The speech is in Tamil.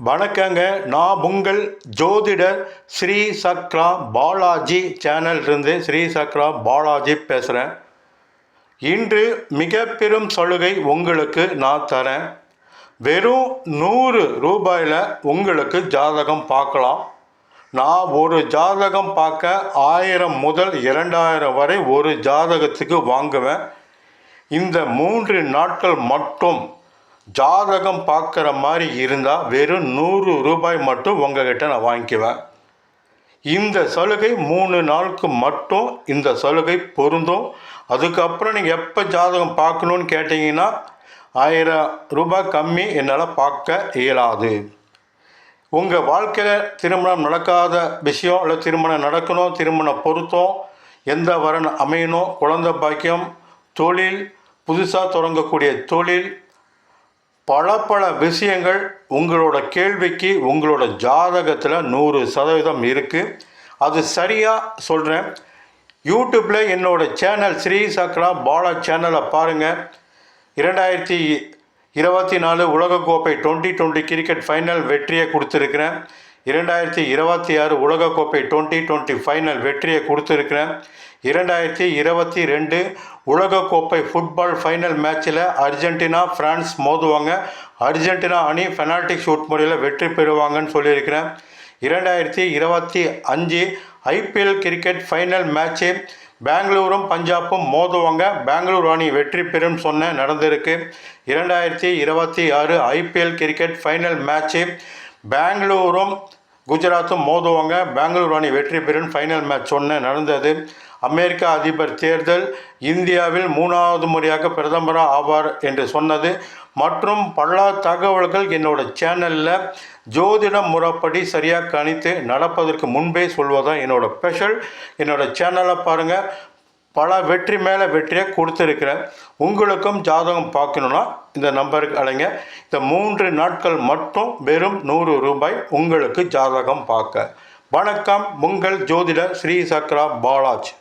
வணக்கங்க. நான் உங்கள் ஜோதிடர் ஸ்ரீ சக்ரா பாலாஜி சேனல்லிருந்து ஸ்ரீ சக்ரா பாலாஜி பேசுகிறேன். இன்று மிக பெரும் சலுகை உங்களுக்கு நான் தரேன். வெறும் 100 ரூபாயில் உங்களுக்கு ஜாதகம் பார்க்கலாம். நான் ஒரு ஜாதகம் பார்க்க 1000 முதல் 2000 வரை ஒரு ஜாதகத்துக்கு வாங்குவேன். இந்த 3 நாட்கள் மட்டும் ஜாதகம் பார்க்குற மாதிரி இருந்தால் வெறும் 100 ரூபாய் மட்டும் உங்ககிட்ட நான் வாங்கிக்குவேன். இந்த சலுகை 3 நாளுக்கு மட்டும் இந்த சலுகை பொருந்தும். அதுக்கப்புறம் நீங்கள் எப்போ ஜாதகம் பார்க்கணுன்னு கேட்டிங்கன்னா 1000 ரூபாய் கம்மி என்னால் பார்க்க இயலாது. உங்கள் வாழ்க்கையில் திருமணம் நடக்காத விஷயம் இல்லை திருமணம் நடக்கணும், திருமண பொருத்தம், எந்த வரன் அமையணும், குழந்தை பாக்கியம், தொழில், புதுசாக தொடங்கக்கூடிய தொழில், பல விஷயங்கள் உங்களோட கேள்விக்கு உங்களோட ஜாதகத்தில் 100% இருக்குது. அது சரியாக சொல்கிறேன். யூடியூப்பில் என்னோடய சேனல் ஸ்ரீ சக்ரா பாலா சேனலை பாருங்கள். 2024 உலகக்கோப்பை 2020 கிரிக்கெட் ஃபைனல் வெற்றியை கொடுத்துருக்கிறேன். 2026 உலகக்கோப்பை 2020 ஃபைனல் வெற்றியை கொடுத்துருக்கிறேன். 2022 உலகக்கோப்பை ஃபுட்பால் ஃபைனல் மேட்ச்சில் அர்ஜென்டினா ஃப்ரான்ஸ் மோதுவாங்க. அர்ஜென்டினா அணி பெனால்டி ஷூட் முறையில் வெற்றி பெறுவாங்கன்னு சொல்லியிருக்கிறேன். 2025 ஐபிஎல் கிரிக்கெட் ஃபைனல் மேட்ச்சு பெங்களூரும் பஞ்சாப்பும் மோதுவாங்க. பெங்களூர் அணி வெற்றி பெறும் சொன்ன நடந்திருக்கு. 2026 ஐபிஎல் கிரிக்கெட் ஃபைனல் மேட்ச்சு பெங்களூரும் குஜராத்தும் மோதுவாங்க. பெங்களூர் அணி வெற்றி பெறும் ஃபைனல் மேட்ச் சொன்ன நடந்தது. அமெரிக்க அதிபர் தேர்தல் இந்தியாவில் 3வது முறையாக பிரதமராக ஆவார் என்று சொன்னது மற்றும் பல தகவல்கள் என்னோட சேனலில் ஜோதிட முறைப்படி சரியாக கணித்து நடப்பதற்கு முன்பே சொல்வதான் என்னோட ஸ்பெஷல். என்னோட சேனலை பாருங்கள். பல வெற்றி மேலே வெற்றியை கொடுத்துருக்கிறேன். உங்களுக்கும் ஜாதகம் பார்க்கணுன்னா இந்த நம்பருக்கு அழைங்க. இந்த 3 நாட்கள் மட்டும் வெறும் 100 ரூபாய் உங்களுக்கு ஜாதகம் பார்க்க. வணக்கம். உங்கள் ஜோதிடர் ஸ்ரீ சக்ரா பாலாஜி.